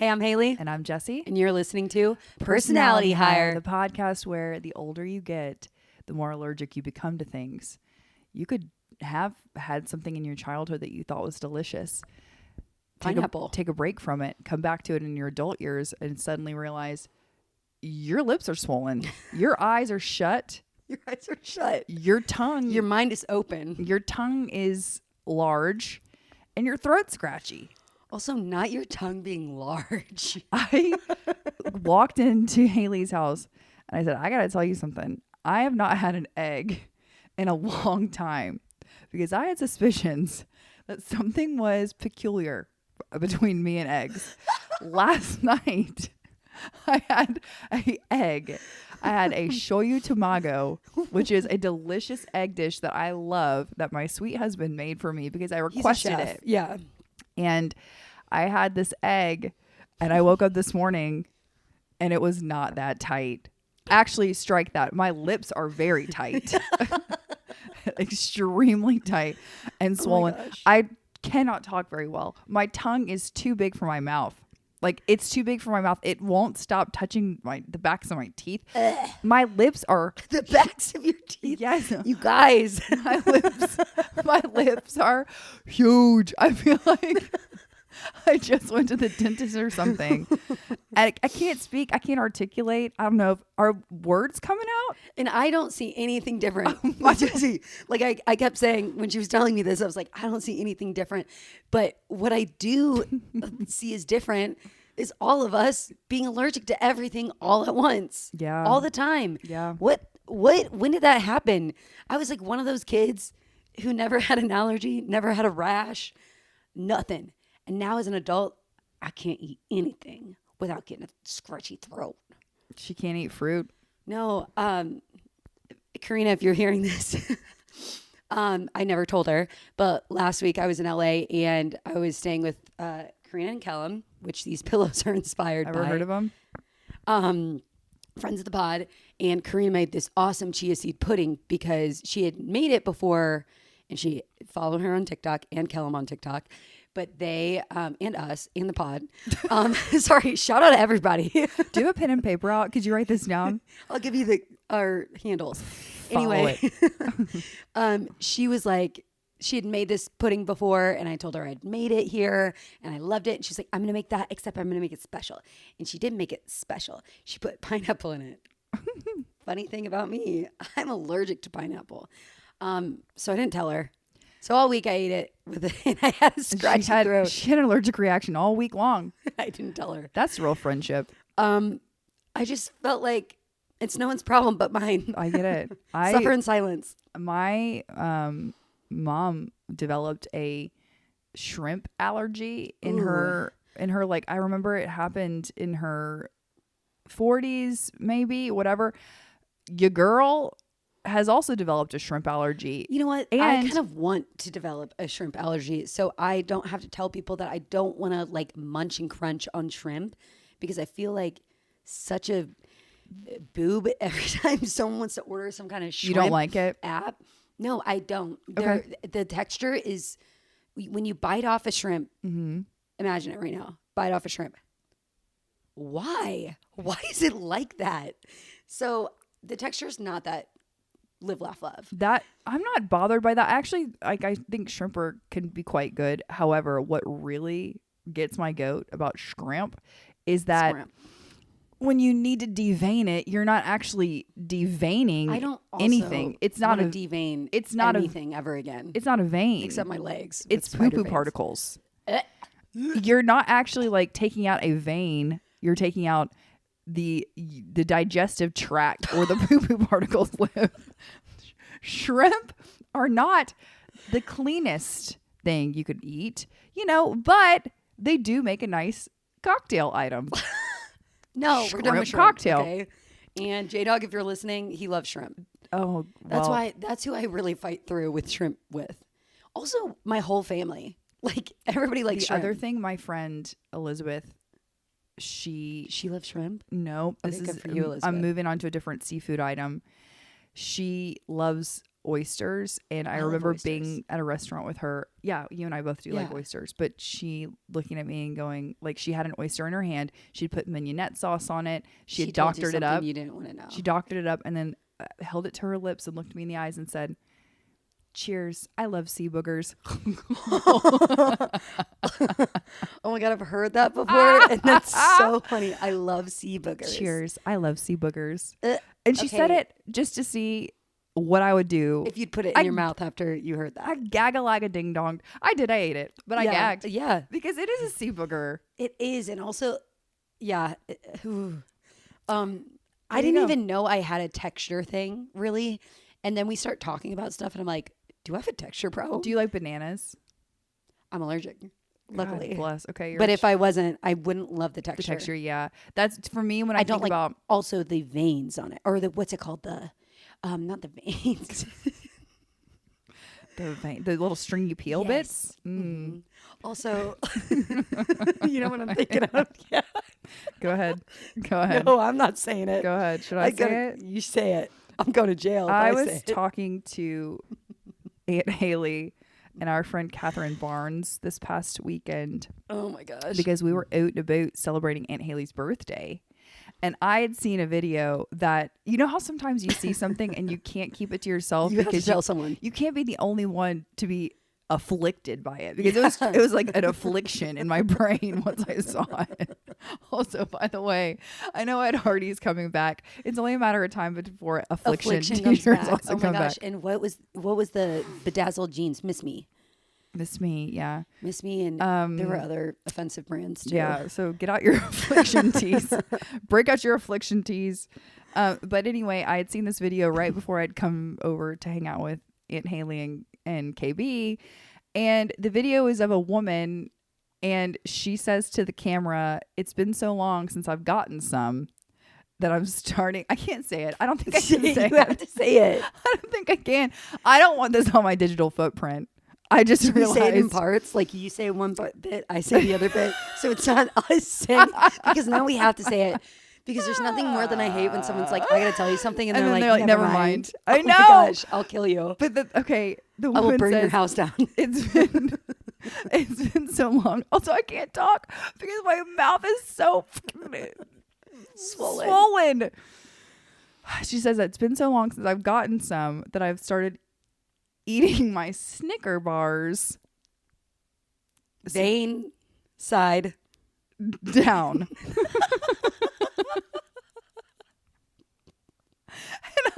Hey, I'm Haley. And I'm Jesse. And you're listening to Personality Hire. The podcast where the older you get, the more allergic you become to things. You could have had something in your childhood that you thought was delicious. Pineapple. Take a break from it, come back to it in your adult years, and suddenly realize your lips are swollen. Your eyes are shut. Your eyes are shut. Your tongue. Your mind is open. Your tongue is large. And your throat's scratchy. Also, not your tongue being large. I walked into Haley's house and I said, I got to tell you something. I have not had an egg in a long time because I had suspicions that something was peculiar between me and eggs. Last night, I had an egg. I had a shoyu tamago, which is a delicious egg dish that I love that my sweet husband made for me because I requested it. Yeah. And I had this egg and I woke up this morning and it was not that tight. Actually, strike that. My lips are very tight. Extremely tight and swollen. I cannot talk very well. My tongue is too big for my mouth. Like, it's too big for my mouth. It won't stop touching the backs of my teeth. Ugh. My lips are... The backs of your teeth? Yes. You guys. My lips are huge. I feel like I just went to the dentist or something. And I can't speak. I can't articulate. I don't know. Are words coming out? And I don't see anything different with Jessie. Like I kept saying when she was telling me this, I was like, I don't see anything different. But what I do see is different is all of us being allergic to everything all at once. Yeah. All the time. Yeah. When did that happen? I was like one of those kids who never had an allergy, never had a rash, nothing. And now as an adult, I can't eat anything without getting a scratchy throat. She can't eat fruit. No, Karina, if you're hearing this, I never told her, but last week I was in LA and I was staying with Karina and Kellum, which these pillows are inspired by. Ever heard of them? Friends of the pod, and Karina made this awesome chia seed pudding because she had made it before, and she followed her on TikTok and Kellum on TikTok. But they, and us, and the pod. Sorry, shout out to everybody. Do you have a pen and paper out? Could you write this down? I'll give you our handles. Anyway, she was like, she had made this pudding before, and I told her I'd made it here, and I loved it. And she's like, I'm going to make that, except I'm going to make it special. And she didn't make it special. She put pineapple in it. Funny thing about me, I'm allergic to pineapple. So I didn't tell her. So all week I ate it with it, and I had a scratchy throat. She had an allergic reaction all week long. I didn't tell her. That's real friendship. I just felt like it's no one's problem but mine. I get it. Suffer in silence. My mom developed a shrimp allergy in her like, I remember it happened in her 40s, maybe, whatever. Your girl has also developed a shrimp allergy. You know what? And I kind of want to develop a shrimp allergy so I don't have to tell people that I don't want to like munch and crunch on shrimp because I feel like such a boob every time someone wants to order some kind of shrimp. You don't like it? App. No, I don't. Okay. The texture is, when you bite off a shrimp, imagine it right now, bite off a shrimp. Why? Why is it like that? So the texture is not that live, laugh, love. That I'm not bothered by that. Actually, like, I think shrimp can be quite good. However, what really gets my goat about shrimp is that when you need to devein it, you're not actually deveining anything. It's not a devein. It's not anything ever again. It's not a vein, except my legs. It's poo-poo particles. You're not actually like taking out a vein. You're taking out the digestive tract where the poo-poo particles live. Shrimp are not the cleanest thing you could eat, but they do make a nice cocktail item. No, shrimp we're done with shrimp cocktail. Okay? And J-Dog, if you're listening, he loves shrimp. Oh, well. That's who I really fight through with shrimp with. Also, my whole family. Like, everybody likes shrimp. The other thing, my friend Elizabeth, she loves shrimp? No, this is good for you, Elizabeth. I'm moving on to a different seafood item. She loves oysters, and I love remember oysters. being at a restaurant with her. Yeah, you and I both do like Yeah. oysters, but she looking at me and going, like, she had an oyster in her hand. She'd put mignonette sauce on it. She had told you doctored it something up. You didn't want to know. She doctored it up and then held it to her lips and looked me in the eyes and said, "Cheers. I love sea boogers." Oh my God, I've heard that before. And that's so funny. I love sea boogers. Cheers. I love sea boogers. And she said okay. it just to see what I would do. If you'd put it in your mouth after you heard that. I gaggle like a ding dong. I did. I ate it, but I gagged. Yeah. Because it is a sea booger. It is. And also, yeah. I didn't even know I had a texture thing, really. And then we start talking about stuff, and I'm like, do I have a texture problem? Do you like bananas? I'm allergic, luckily. God bless. Okay. But if I wasn't, I wouldn't love the texture. The texture, yeah. That's for me when I don't think like about also the veins on it, or the what's it called? The not the veins. the little stringy peel bits. Mm-hmm. Also, you know what I'm thinking of? Yeah. Go ahead. Go ahead. No, I'm not saying it. Go ahead. Should I say it? You say it. I'm going to jail. If I say was it. talking to Aunt Haley and our friend Catherine Barnes this past weekend. Oh my gosh. Because we were out and about celebrating Aunt Haley's birthday. And I had seen a video that, you know how sometimes you see something and you can't keep it to yourself You have because to tell someone. You can't be the only one to be afflicted by it, because it was like an affliction in my brain once I saw it. Also, by the way, I know Ed Hardy's coming back. It's only a matter of time before affliction comes t-shirts back. also Oh my come gosh. back. And what was the bedazzled jeans? Miss Me. Miss Me, yeah. Miss Me, and there were other offensive brands too. Yeah, so get out your affliction tees. Break out your affliction tees. But anyway, I had seen this video right before I'd come over to hang out with Aunt Haley and KB. And the video is of a woman, and she says to the camera, "It's been so long since I've gotten some that I'm starting." I can't say it. I don't think I can say it. You have to say it. I don't think I can. I don't want this on my digital footprint. I just We realized. say it in parts, like you say one bit, I say the other bit, so it's not us saying, because now we have to say it, because there's nothing more than I hate when someone's like, "I gotta tell you something," and they're like, "Never mind." I know. Oh my gosh, I'll kill you. But the I will woman burn says, your house down. it's been so long. Also, I can't talk because my mouth is so swollen. She says that it's been so long since I've gotten some that I've started eating my Snicker bars Vein side down. And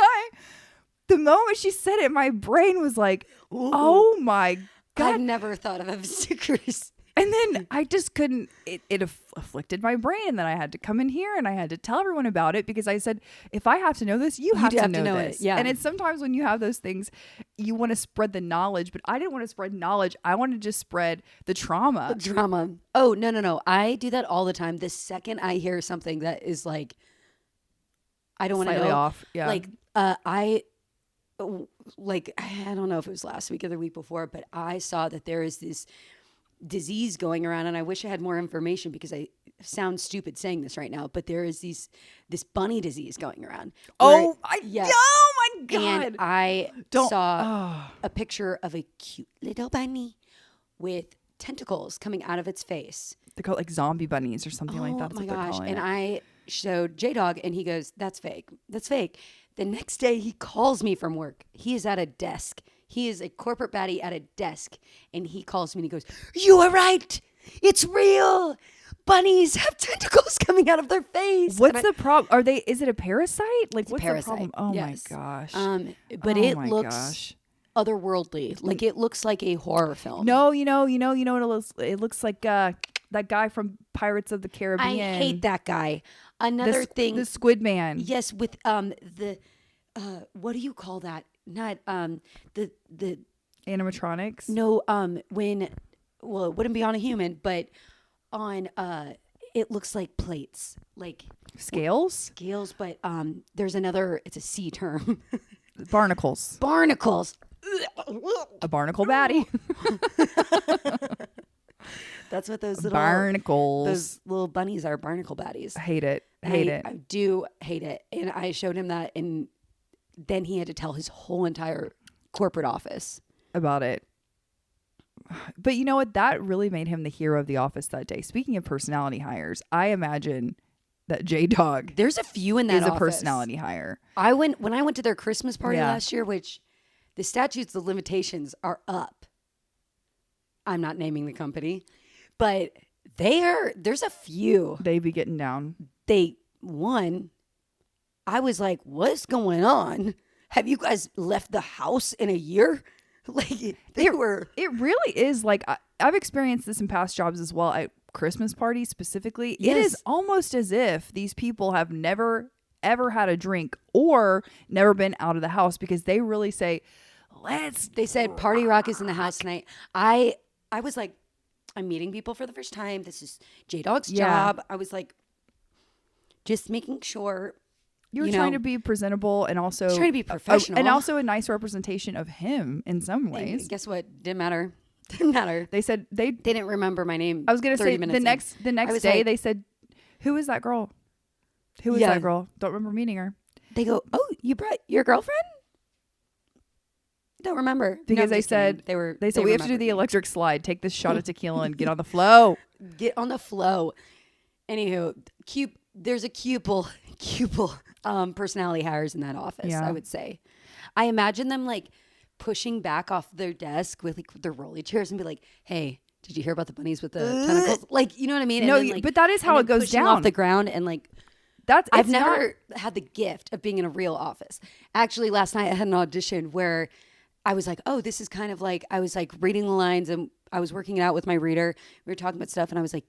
the moment she said it, my brain was like, Ooh. "Oh my God." I've never thought of stickers. And then I just couldn't, it afflicted my brain. And then I had to come in here and I had to tell everyone about it, because I said, if I have to know this, you have to know this. it. Yeah. And it's sometimes when you have those things, you want to spread the knowledge, but I didn't want to spread knowledge. I wanted to just spread the trauma. Drama. Oh, no. I do that all the time. The second I hear something that is like, I don't want to know. Off. Yeah. Like, I don't know if it was last week or the week before, but I saw that there is this disease going around, and I wish I had more information because I sound stupid saying this right now, but there is this bunny disease going around. Oh my God. And I saw a picture of a cute little bunny with tentacles coming out of its face. They call it like zombie bunnies or something like that. Oh my gosh. And I showed J-Dog, and he goes, "That's fake. That's fake." The next day he calls me from work. He is at a desk. He is a corporate baddie at a desk. And he calls me and he goes, "You are right. It's real. Bunnies have tentacles coming out of their face." What's the problem? Is it a parasite? Like, what's parasite. the problem? Oh Yes. my gosh. But it looks otherworldly. Like, it looks like a horror film. No, you know what it looks? It looks like that guy from Pirates of the Caribbean. I hate that guy. Another thing. The Squid Man. Yes, with the what do you call that? Not the animatronics. No, it wouldn't be on a human, but on it looks like plates, like scales, but there's another, it's a C term. Barnacles. A barnacle baddie. That's what those little barnacles, those little bunnies are, barnacle baddies. I hate it. I do hate it. And I showed him that, and then he had to tell his whole entire corporate office about it. But you know what? That really made him the hero of the office that day. Speaking of personality hires, I imagine that J-Dog There's a few in that is office. a personality hire. When I went to their Christmas party last year, which the statutes of limitations are up. I'm not naming the company, but there's a few. They be getting down. I was like, what's going on? Have you guys left the house in a year? Like It really is like, I've experienced this in past jobs as well at Christmas parties specifically. Yes. It is almost as if these people have never ever had a drink or never been out of the house, because they really say, they said party rock is in the house tonight. I was like, I'm meeting people for the first time. This is J-Dog's job. I was like, just making sure. You were trying to be presentable and also trying to be professional. And also a nice representation of him in some ways. And guess what? Didn't matter. Didn't matter. They said they didn't remember my name. I was going to say the next day like, they said, who is that girl? Who is that girl? Don't remember meeting her. They go, oh, you brought your girlfriend? Don't remember. Because they said we have to do the electric slide. Take this shot of tequila and get on the flow. Get on the flow. Anywho, there's a cupel personality hires in that office, I would say. I imagine them like pushing back off their desk with like their rolly chairs and be like, hey, did you hear about the bunnies with the tentacles? Like, you know what I mean? No, then, like, but that is how it goes down. Off the ground and like, I've never had the gift of being in a real office. Actually, last night I had an audition where I was like, oh, this is kind of like, I was like reading the lines and I was working it out with my reader. We were talking about stuff and I was like,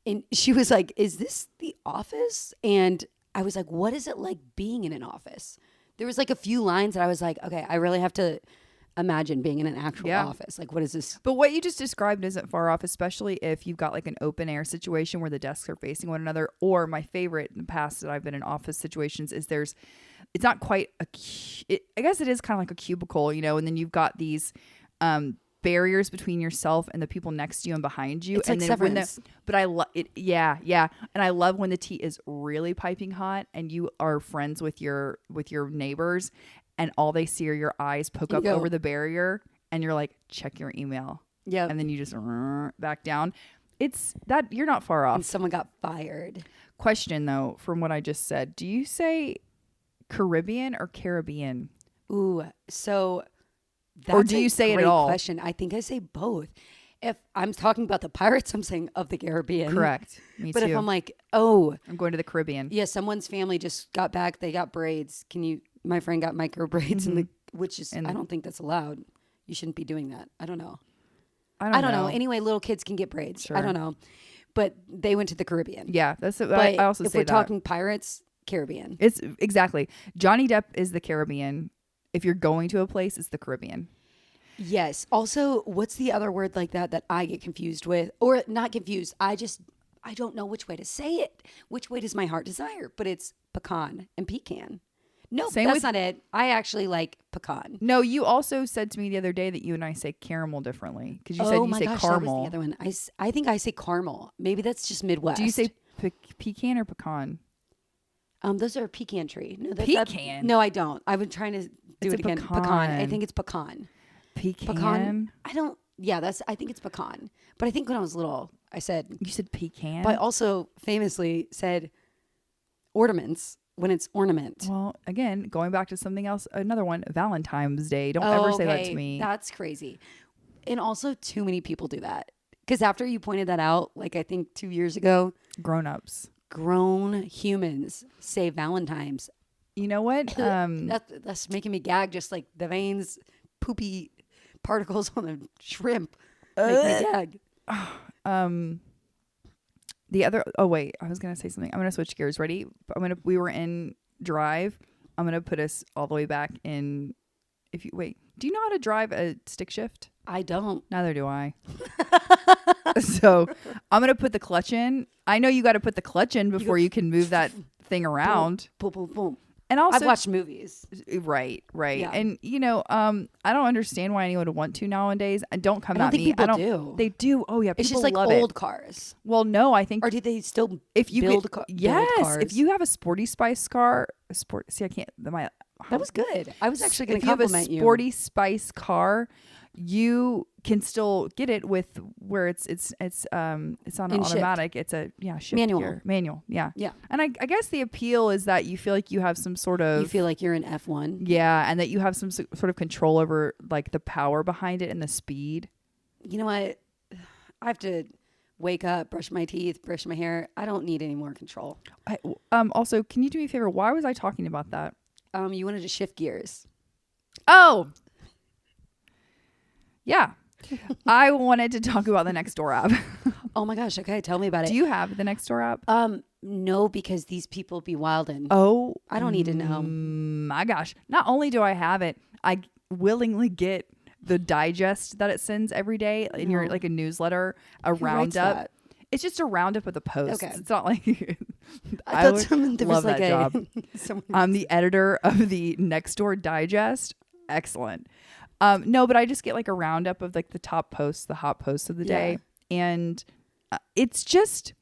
and she was like, is this the office? And I was like, what is it like being in an office? There was like a few lines that I was like, okay, I really have to imagine being in an actual office. Like, what is this? But what you just described isn't far off, especially if you've got like an open air situation where the desks are facing one another. Or my favorite in the past that I've been in office situations is it's not quite I guess it is kind of like a cubicle, you know, and then you've got these barriers between yourself and the people next to you and behind you. It's and like then severance. But I love it. Yeah. And I love when the tea is really piping hot and you are friends with your neighbors and all they see are your eyes poke up over the barrier and you're like, check your email. Yeah. And then you just back down. It's that you're not far off. And someone got fired. Question though, from what I just said, do you say Caribbean or Caribbean? Ooh, so that's or do you say it at all? Question. I think I say both. If I'm talking about the pirates, I'm saying of the Caribbean. Correct. Me but too. if I'm like, oh, I'm going to the Caribbean. Yeah, someone's family just got back. They got braids. My friend got micro braids, I don't think that's allowed. You shouldn't be doing that. I don't know. I don't know. Anyway, little kids can get braids. Sure. I don't know. But they went to the Caribbean. Yeah, I also say if we're talking pirates, Caribbean. It's exactly. Johnny Depp is the Caribbean. If you're going to a place, it's the Caribbean. Yes. Also, what's the other word like that I get confused with? Or not confused. I don't know which way to say it. Which way does my heart desire? But it's pecan and pecan. No, that's not it. I actually like pecan. No, you also said to me the other day that you and I say caramel differently. Because you said you say caramel. That was the other one. I think I say caramel. Maybe that's just Midwest. Do you say pecan or pecan? Those are pecan tree. No, pecan? No, I don't. I've been trying to do it again. Pecan. I think it's pecan. Pecan? I think it's pecan. But I think when I was little, I said... You said pecan? But I also famously said ornaments when it's ornament. Well, again, going back to something else, another one, Valentine's Day. Don't ever say that to me. That's crazy. And also too many people do that. Because after you pointed that out, like I think 2 years ago... Grown humans say Valentine's. You know what? That's making me gag. Just like the veins, poopy particles on the shrimp make me gag. The other. Oh wait, I was gonna say something. I'm gonna switch gears. Ready? We were in drive. I'm gonna put us all the way back in. If you wait, do you know how to drive a stick shift? I don't. Neither do I. So I'm gonna put the clutch in. I know you got to put the clutch in before you can move that thing around. Boom, boom, boom, boom. And also, I've watched movies. Right. Yeah. And I don't understand why anyone would want to nowadays. And don't come at me. People do. They do. Oh yeah, it's people just like love old it. Cars. Well, no, I think. Or do they still build cars? If you have a Sporty Spice car, See, I can't. My That was good. I was actually going to If you have a compliment you. sporty spice car, you can still get it with where it's on an automatic. It's a shift manual. Yeah. And I guess the appeal is that you feel like you have some sort of, You feel like you're in F1. yeah, and that you have some sort of control over like the power behind it and the speed. You know what? I have to wake up, brush my teeth, brush my hair. I don't need any more control. Also, can you do me a favor? Why was I talking about that? You wanted to shift gears. Oh, yeah. I wanted to talk about the NextDoor app. Oh my gosh. Okay. Tell me about it. Do you have the NextDoor app? No, because these people be wildin'. Oh, I don't need to know. My gosh. Not only do I have it, I willingly get the digest that it sends every day in your like a newsletter, a roundup. That? It's just a roundup with a post. Okay. It's not like I thought someone there love was like that job. I'm the editor of the NextDoor Digest. Excellent. No, but I just get like a roundup of like the top posts, the hot posts of the day. And it's just,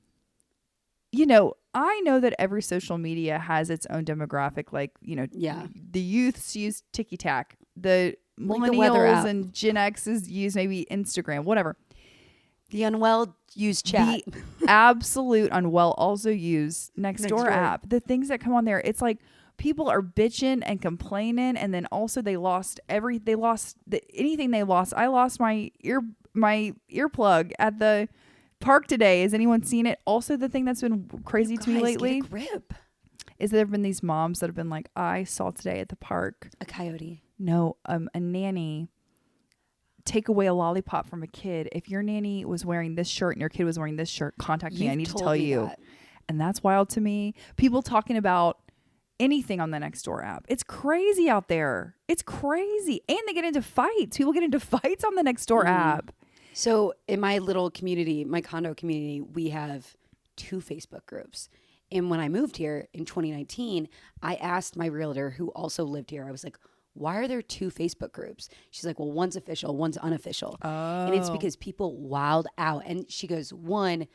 you know, I know that every social media has its own demographic. Like, you know, the youths use Tiki-Tac. The millennials and Gen X's use maybe Instagram, whatever. The unwell use chat. The absolute unwell also use NextDoor app. The things that come on there, it's like people are bitching and complaining, and then also anything they lost. I lost my earplug at the park today. Has anyone seen it? Also, the thing that's been crazy to me lately is there have been these moms that have been like, I saw today at the park a coyote. No, a nanny take away a lollipop from a kid. If your nanny was wearing this shirt and your kid was wearing this shirt, contact me. I need to tell you. That. And that's wild to me. People talking about anything on the NextDoor app. It's crazy out there. It's crazy. And they get into fights. People get into fights on the NextDoor app. So in my little community, my condo community, we have 2 Facebook groups. And when I moved here in 2019, I asked my realtor who also lived here, I was like, why are there 2 Facebook groups? She's like, well, one's official, one's unofficial. Oh. And it's because people wild out. And she goes, one,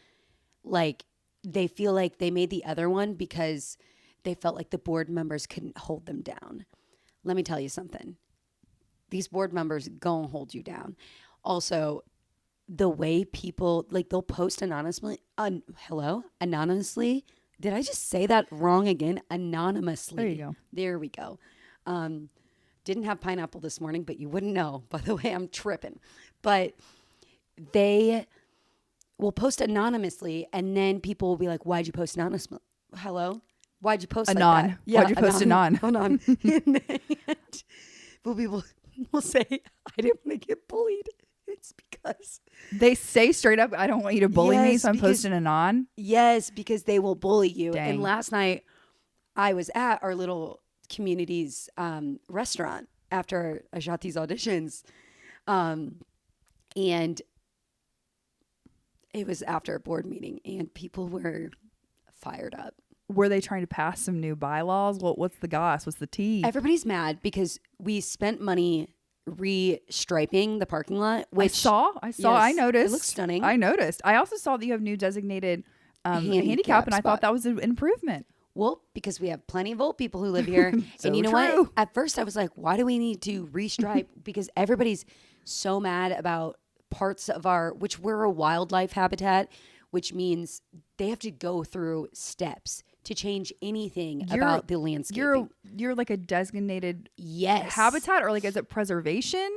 like they feel like they made the other one because they felt like the board members couldn't hold them down. Let me tell you something. These board members gonna hold you down. Also, the way people, like they'll post anonymously. Anonymously. Did I just say that wrong again? Anonymously. There you go. There we go. Didn't have pineapple this morning, but you wouldn't know. By the way, I'm tripping. But they will post anonymously, and then people will be like, why'd you post anonymously? Hello? Why'd you post anon? Like that? Yeah, why'd you post anon? Anon. Well, people will say, I didn't want to get bullied. It's because they say straight up, I don't want you to bully me, so I'm posting anon. Yes, because they will bully you. Dang. And last night, I was at our little community's restaurant after I shot these auditions. And it was after a board meeting, and people were fired up. Were they trying to pass some new bylaws? What's the goss? What's the tea? Everybody's mad because we spent money restriping the parking lot. Which I saw. I noticed. It looks stunning. I noticed. I also saw that you have new designated handicap, and I thought that was an improvement. Well, because we have plenty of old people who live here. So and you know true. what? At first I was like, why do we need to restripe? Because everybody's so mad about parts of which we're a wildlife habitat, which means they have to go through steps to change anything about the landscaping. You're like a designated habitat, or like is it preservation?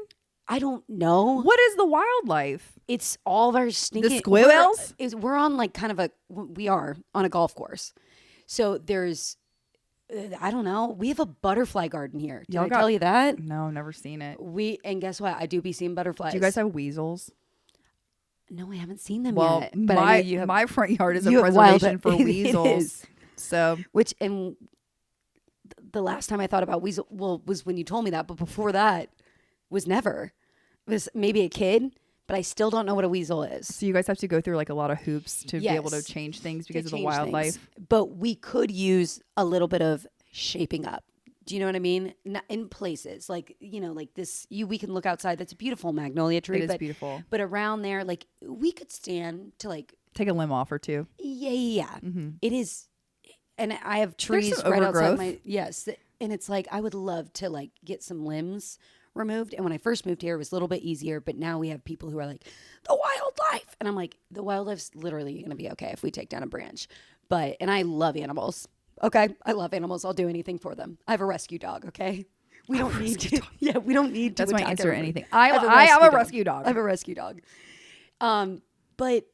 I don't know. What is the wildlife? It's all of our stinking... The squirrels? We're on like kind of we are on a golf course. So there's, I don't know. We have a butterfly garden here. Did I tell you that? No, never seen it. And guess what? I do be seeing butterflies. Do you guys have weasels? No, I haven't seen them yet. But my front yard is a preservation for weasels. So, and the last time I thought about weasel, was when you told me that. But before that, was never. It was maybe a kid. But I still don't know what a weasel is. So you guys have to go through like a lot of hoops to be able to change things because of the wildlife. Things. But we could use a little bit of shaping up. Do you know what I mean? Not in places like, like this, we can look outside. That's a beautiful magnolia tree. It is beautiful. But around there, like we could stand to like take a limb off or two. Yeah. Mm-hmm. It is. And I have trees right outside my, And it's like, I would love to like get some limbs removed. And when I first moved here, it was a little bit easier. But now we have people who are like, the wildlife. And I'm like, the wildlife's literally going to be okay if we take down a branch. And I love animals. Okay. I love animals. I'll do anything for them. I have a rescue dog. Okay. We don't need to. Yeah. We don't need to. That's my attack answer to everybody. anything. I have a rescue dog. I have a rescue dog. But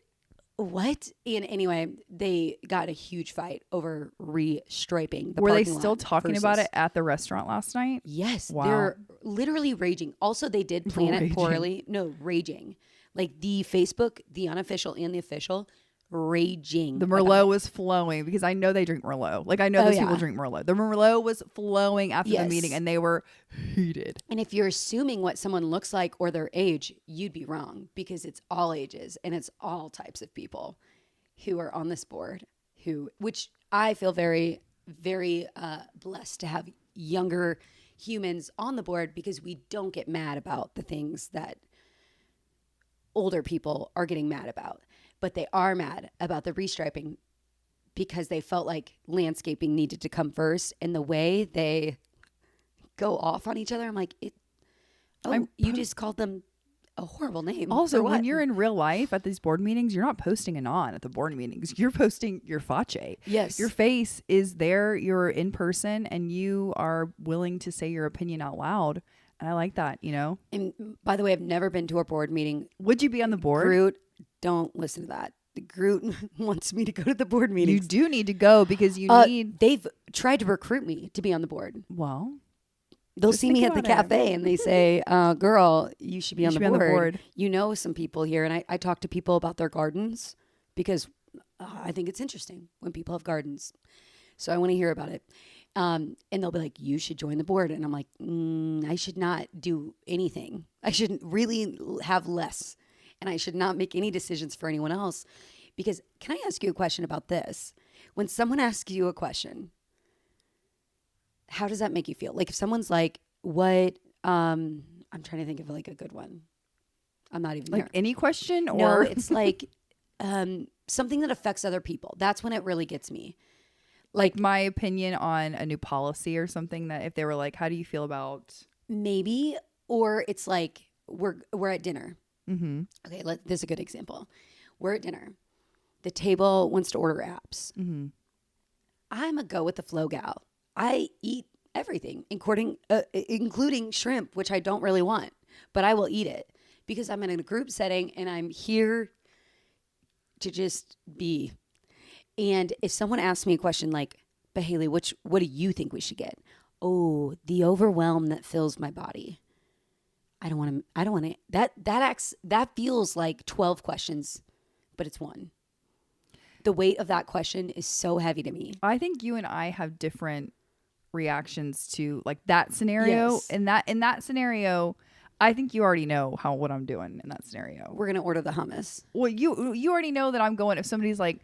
what? And anyway, they got a huge fight over restriping the Were they parking still lot talking about it at the restaurant last night? Yes. Wow. They're literally raging. Also, they did plan it poorly. No, raging. Like the Facebook, the unofficial and the official, raging. The Merlot was flowing because I know they drink Merlot. Like I know those people drink Merlot. The Merlot was flowing after the meeting and they were heated. And if you're assuming what someone looks like or their age, you'd be wrong because it's all ages and it's all types of people who are on this board which I feel very, very blessed to have younger humans on the board because we don't get mad about the things that older people are getting mad about. But they are mad about the restriping because they felt like landscaping needed to come first. And the way they go off on each other, I'm like, you just called them a horrible name. Also, when you're in real life at these board meetings, you're not posting anon at the board meetings. You're posting your face. Yes. Your face is there. You're in person and you are willing to say your opinion out loud. And I like that, And by the way, I've never been to a board meeting. Would you be on the board? Groot, don't listen to that. Groot wants me to go to the board meetings. You do need to go because you need. They've tried to recruit me to be on the board. Well, they'll see me at the cafe and they say, girl, you should be on the board. You know some people here. And I talk to people about their gardens because I think it's interesting when people have gardens. So I want to hear about it. And they'll be like, you should join the board. And I'm like, I should not do anything. I shouldn't really have less. And I should not make any decisions for anyone else. Because can I ask you a question about this? When someone asks you a question, how does that make you feel? Like if someone's like, what, I'm trying to think of like a good one. I'm not even like there. Any question or no, it's like something that affects other people. That's when it really gets me. Like my opinion on a new policy or something that if they were like, how do you feel about maybe, or it's like we're at dinner. Mm-hmm. Okay, this is a good example. We're at dinner. The table wants to order apps. Mm-hmm. I'm a go with the flow gal. I eat everything, including shrimp, which I don't really want, but I will eat it because I'm in a group setting and I'm here to just be. And if someone asks me a question like, but Haley, what do you think we should get? Oh, the overwhelm that fills my body. I don't want to, that feels like 12 questions, but it's one. The weight of that question is so heavy to me. I think you and I have different reactions to like that scenario. Yes. In that scenario, I think you already know what I'm doing in that scenario. We're going to order the hummus. Well, you already know that I'm going if somebody's like,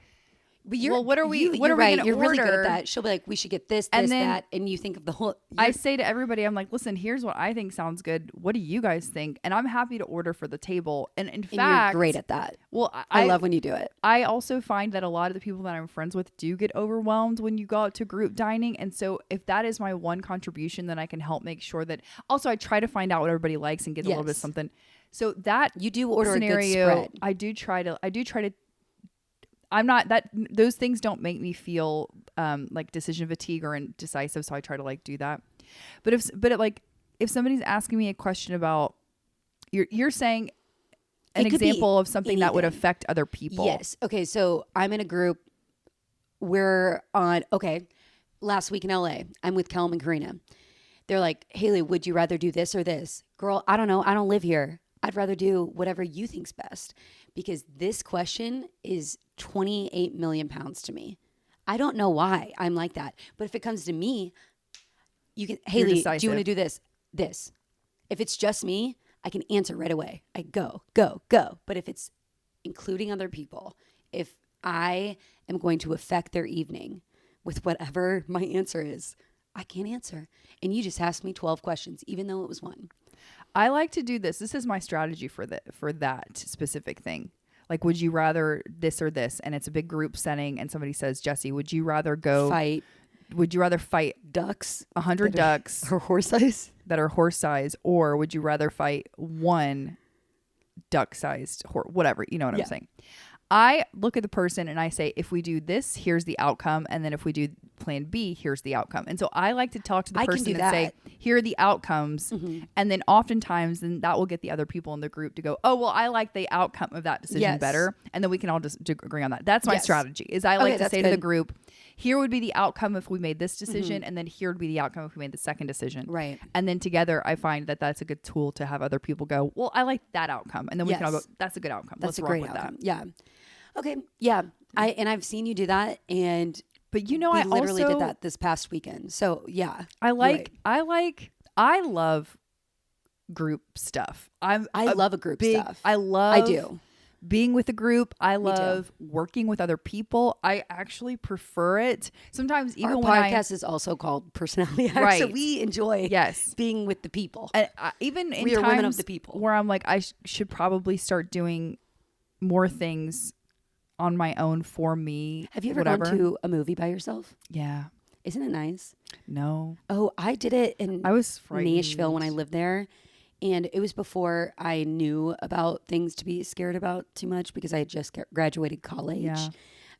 but what are we you're right. You're order? really good at that. She'll be like, we should get this, and then, that. And you think of the whole. I say to everybody, I'm like, listen, here's what I think sounds good. What do you guys think? And I'm happy to order for the table. And in fact, you're great at that. Well, I love when you do it. I also find that a lot of the people that I'm friends with do get overwhelmed when you go out to group dining. And so if that is my one contribution, then I can help make sure that also I try to find out what everybody likes and get a little bit of something. So that you do order scenario, a good spread. I do try to I'm not that those things don't make me feel like decision fatigue or indecisive. So I try to like do that. But if somebody's asking me a question about you're saying an example of something that would affect other people. Yes. Okay. So I'm in a group. We're on, last week in LA, I'm with Kellum and Karina. They're like, Haley, would you rather do this or this? Girl, I don't know. I don't live here. I'd rather do whatever you think's best because this question is 28 million pounds to me. I don't know why I'm like that. But if it comes to me, you can, Haley, do you want to do this? This. If it's just me, I can answer right away. I go. But if it's including other people, if I am going to affect their evening with whatever my answer is, I can't answer. And you just asked me 12 questions, even though it was one. I like to do this. This is my strategy for that specific thing. Like, would you rather this or this? And it's a big group setting and somebody says, Jesse, would you rather go fight would you rather fight ducks, 100 ducks or horse size that are horse size, or would you rather fight one duck sized horse? Whatever, you know what I'm saying. I look at the person and I say, if we do this, here's the outcome. And then if we do plan B, here's the outcome. And so I like to talk to the person and say, here are the outcomes. And then oftentimes then that will get the other people in the group to go, oh, well, I like the outcome of that decision better. And then we can all just agree on that. That's my strategy is I like to say to the group, here would be the outcome if we made this decision. And then here would be the outcome if we made the second decision. Right. And then together I find that that's a good tool to have other people go, well, I like that outcome. And then we can all go, that's a good outcome. That's Let's a great rock with outcome. that. Yeah. Okay. Yeah. I've seen you do that, but you know, I I literally also did that this past weekend. So yeah, I love group stuff. I love a group stuff. I do being with a group. I love working with other people. I actually prefer it. Sometimes even our when podcast is also called Personality Hack, right. so we enjoy being with the people. And even in we are times women of the people where I'm like, I should probably start doing more things on my own for me. Have you ever gone to a movie by yourself? Yeah. Isn't it nice? No. Oh, I did it in I was frightened. Nashville when I lived there. And it was before I knew about things to be scared about too much because I had just graduated college. Yeah.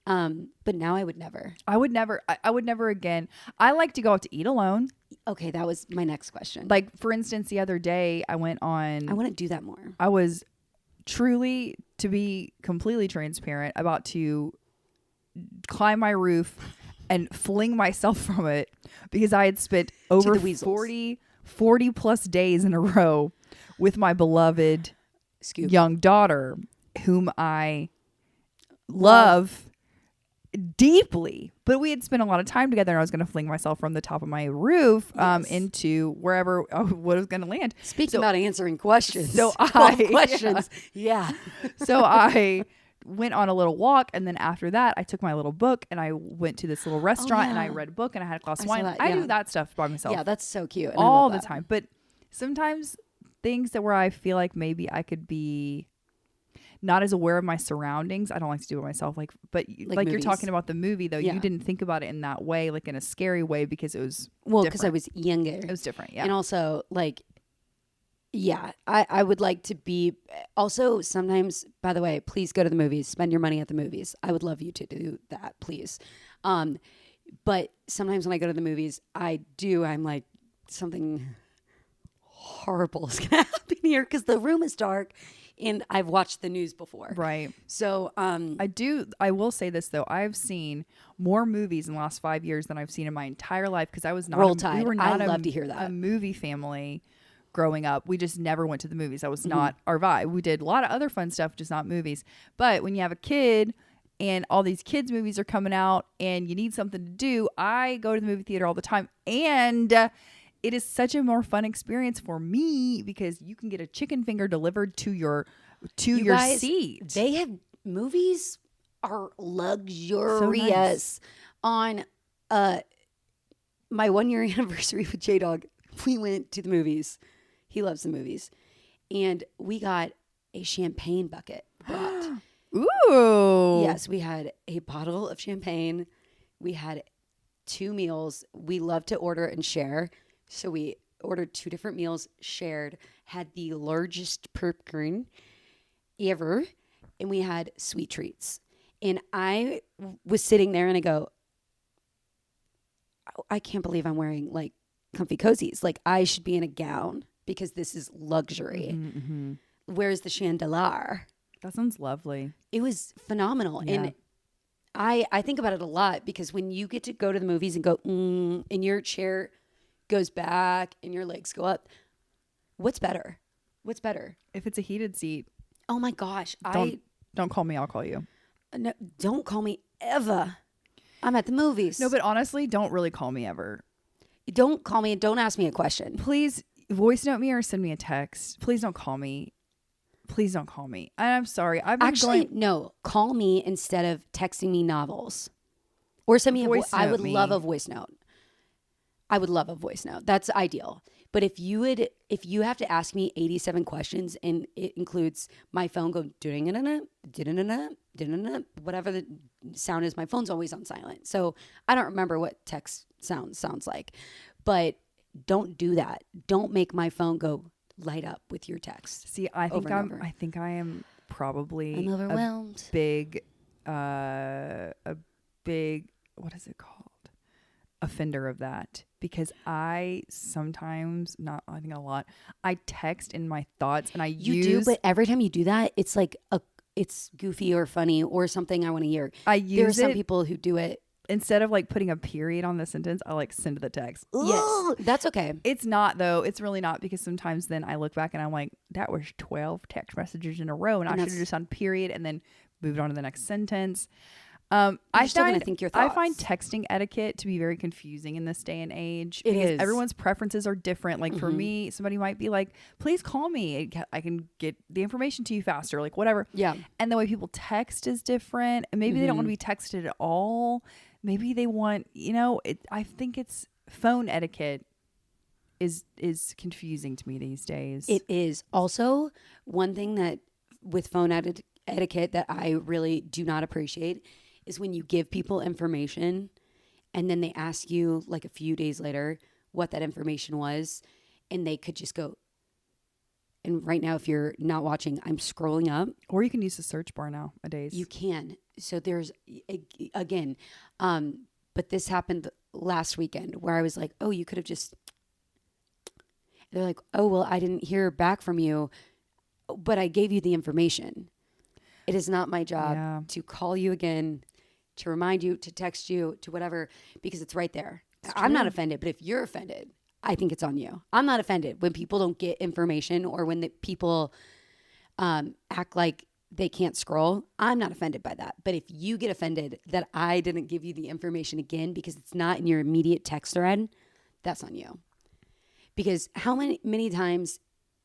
But now I would never. I would never again. I like to go out to eat alone. Okay, that was my next question. Like, for instance, the other day I went on. I want to do that more. I was truly, to be completely transparent, about to climb my roof and fling myself from it because I had spent over 40 plus days in a row with my beloved young daughter, whom I love deeply, but we had spent a lot of time together, and I was going to fling myself from the top of my roof into wherever I was going to land. Speaking about answering questions, so so I went on a little walk, and then after that I took my little book and I went to this little restaurant and I read a book and I had a glass of wine. I do that stuff by myself. Yeah, that's so cute. All the time. But sometimes things that where I feel like maybe I could be not as aware of my surroundings. I don't like to do it myself. Like you're talking about the movie though. You didn't think about it in that way, like in a scary way, because it was because I was younger. It was different. Yeah. And also I would like to be also sometimes, by the way, please go to the movies, spend your money at the movies. I would love you to do that, please. But sometimes when I go to the movies, I'm like, something horrible is going to happen here because the room is dark. And I've watched the news before. Right. So I will say this though. I've seen more movies in the last 5 years than I've seen in my entire life because I was not we were not love to hear that. A movie family growing up. We just never went to the movies. That was not our vibe. We did a lot of other fun stuff, just not movies. But when you have a kid and all these kids movies are coming out and you need something to do, I go to the movie theater all the time. And it is such a more fun experience for me because you can get a chicken finger delivered to your seat. They have movies are luxurious. So nice. On my 1 year anniversary with J-Dog, we went to the movies. He loves the movies. And we got a champagne bucket brought. Ooh. Yes, we had a bottle of champagne. We had 2 meals. We love to order and share. So we ordered 2 different meals, shared, had the largest popcorn ever, and we had sweet treats. And I was sitting there and I go, I can't believe I'm wearing like comfy cozies. Like I should be in a gown because this is luxury. Mm-hmm. Where's the chandelier? That sounds lovely. It was phenomenal. Yeah. And I think about it a lot because when you get to go to the movies and go, and your chair goes back and your legs go up, what's better? What's better? If it's a heated seat. Oh my gosh. Don't call me, I'll call you. No, don't call me ever. I'm at the movies. No, but honestly, don't really call me ever. Don't call me and don't ask me a question. Please voice note me or send me a text. Please don't call me. Please don't call me. I'm sorry. No, call me instead of texting me novels. Or send me I would love a voice note. I would love a voice note. That's ideal. But if you have to ask me 87 questions and it includes my phone going whatever the sound is, my phone's always on silent. So I don't remember what text sounds like. But don't do that. Don't make my phone go light up with your text. See, I think I am probably I'm overwhelmed. A big what is it called? Offender of that, because I sometimes, not I think a lot, I text in my thoughts and you do, but every time you do that, it's like it's goofy or funny or something I want to hear. There are some people who do it instead of like putting a period on the sentence. I like send the text. Yes, that's okay. It's not though. It's really not, because sometimes then I look back and I'm like, that was 12 text messages in a row, and I should have just done period and then moved on to the next sentence. I find texting etiquette to be very confusing in this day and age. It is. Everyone's preferences are different. Like for me, somebody might be like, please call me. I can get the information to you faster, like whatever. Yeah. And the way people text is different. And maybe they don't want to be texted at all. Maybe they want, I think it's phone etiquette is confusing to me these days. It is. Also, one thing that with phone etiquette that I really do not appreciate is when you give people information and then they ask you like a few days later what that information was, and they could just go. And right now, if you're not watching, I'm scrolling up. Or you can use the search bar nowadays. You can. So there's, again, but this happened last weekend where I was like, oh, you could have just, they're like, oh, well, I didn't hear back from you, but I gave you the information. It is not my job to call you again, to remind you, to text you, to whatever, because it's right there. I'm not offended, but if you're offended, I think it's on you. I'm not offended when people don't get information or when people act like they can't scroll. I'm not offended by that. But if you get offended that I didn't give you the information again because it's not in your immediate text thread, that's on you. Because how many times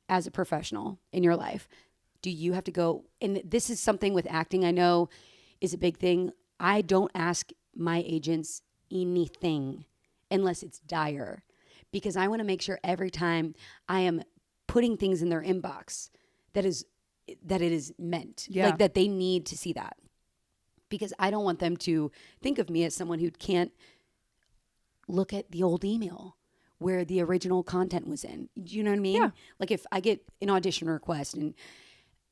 as a professional in your life do you have to go, and this is something with acting I know is a big thing. I don't ask my agents anything unless it's dire, because I want to make sure every time I am putting things in their inbox that it is meant, like that they need to see that, because I don't want them to think of me as someone who can't look at the old email where the original content was in. Do you know what I mean? Yeah. Like if I get an audition request and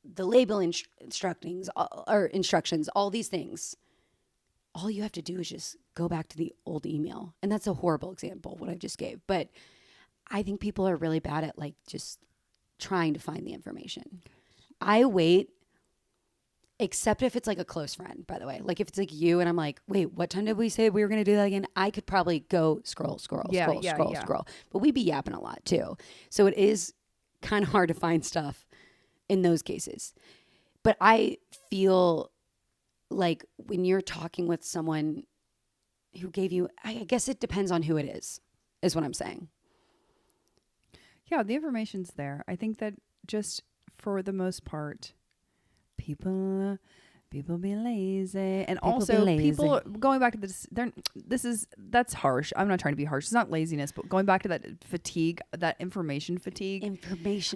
the label instructions, all these things, all you have to do is just go back to the old email. And that's a horrible example, what I just gave. But I think people are really bad at like just trying to find the information. I wait, except if it's like a close friend, by the way. Like if it's like you and I'm like, wait, what time did we say we were going to do that again? I could probably go scroll. But we be yapping a lot too. So it is kind of hard to find stuff in those cases. But I feel like when you're talking with someone who gave you, I guess it depends on who it is what I'm saying. Yeah, the information's there. I think that just for the most part, people be lazy, and also people going back to this. That's harsh. I'm not trying to be harsh. It's not laziness, but going back to that fatigue, that information fatigue.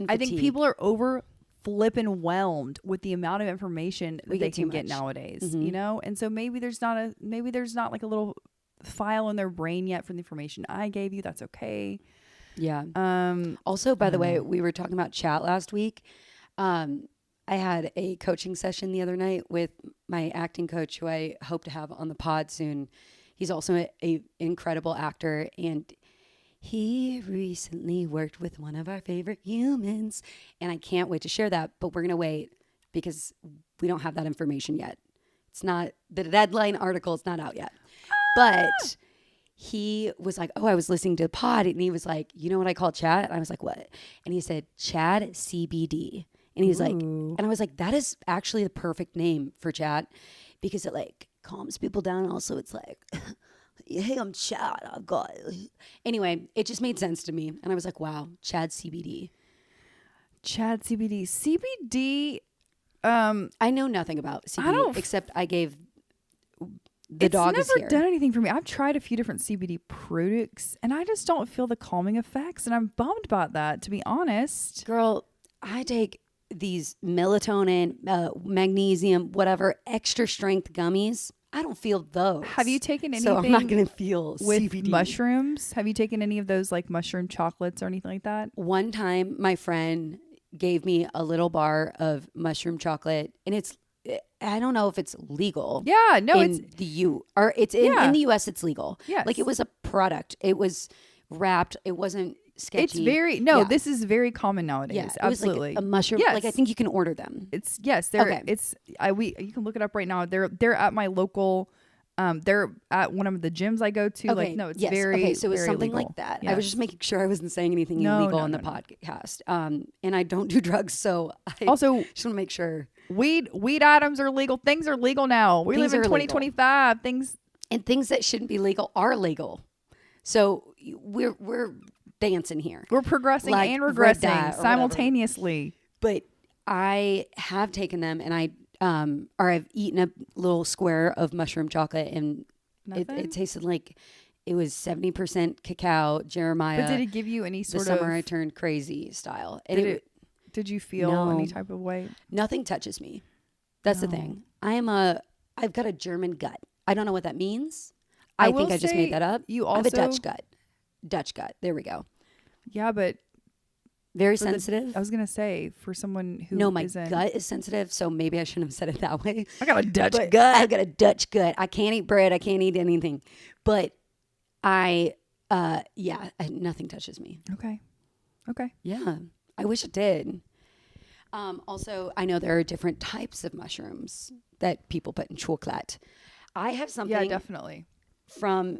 I think people are over flippin' whelmed with the amount of information that they can get nowadays. And so maybe there's not like a little file in their brain yet for the information I gave you. That's okay. Yeah. Also, by the way, we were talking about chat last week. I had a coaching session the other night with my acting coach, who I hope to have on the pod soon. He's also an incredible actor, and he recently worked with one of our favorite humans, and I can't wait to share that, but we're going to wait because we don't have that information yet. It's not, the deadline article is not out yet. But he was like, oh, I was listening to the pod, and he was like, you know what I call chat? And I was like, what? And he said, Chad CBD. And he was like, and I was like, that is actually the perfect name for chat, because it like calms people down. Also, it's like, hey, I'm Chad. I've got. Anyway, it just made sense to me. And I was like, wow, Chad CBD. Chad CBD. CBD. I know nothing about CBD except I gave the dog is here. It's never done anything for me. I've tried a few different CBD products, and I just don't feel the calming effects, and I'm bummed about that, to be honest. Girl, I take these melatonin, magnesium, whatever, extra strength gummies. I don't feel those. Have you taken anything? So I'm not going to feel with CBD. Mushrooms? Have you taken any of those like mushroom chocolates or anything like that? One time, my friend gave me a little bar of mushroom chocolate, and I don't know if it's legal. Yeah, no, in the US. It's legal. Yes. Like it was a product. It was wrapped. It wasn't sketchy. It's very this is very common nowadays. Yeah, it absolutely. was like a mushroom. Yes. Like I think you can order them. You can look it up right now. They're at my local. They're at one of the gyms I go to. Okay. It's yes. very okay. So it was very something legal. like that. Yes. I was just making sure I wasn't saying anything illegal on the podcast. And I don't do drugs, so I also just want to make sure weed items are legal. Things are legal now. We live in 2025. Things that shouldn't be legal are legal. So we're dancing here. We're progressing like and regressing simultaneously. But I have taken them, and I've eaten a little square of mushroom chocolate, and it tasted like it was 70% cacao, Jeremiah. But did it give you any sort the of... summer I turned crazy style? Did you feel any type of way? Nothing touches me. That's the thing. I've got a German gut. I don't know what that means. I think I just made that up. I have a Dutch gut. Dutch gut. There we go. Yeah, but very sensitive. I was gonna say for someone who my gut is sensitive, so maybe I shouldn't have said it that way. I got a Dutch gut. I've got a Dutch gut. I can't eat bread. I can't eat anything. But nothing touches me. Okay. Yeah, I wish it did. Also, I know there are different types of mushrooms that people put in chocolate. I have something. Yeah, definitely. From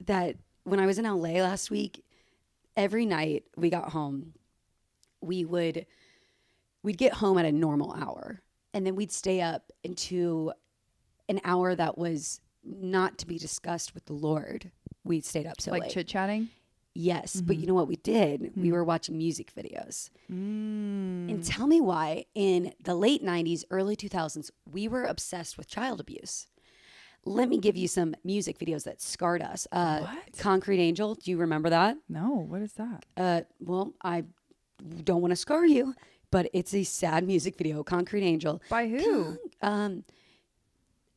that, when I was in LA last week, every night we got home, we'd get home at a normal hour, and then we'd stay up into an hour that was not to be discussed with the Lord. We stayed up so late. Like chit-chatting? Yes, but you know what we did? We were watching music videos. And tell me why in the late 90s, early 2000s, we were obsessed with child abuse. Let me give you some music videos that scarred us. What? Concrete Angel. Do you remember that? No. What is that? Well, I don't want to scar you, but it's a sad music video. Concrete Angel. By who?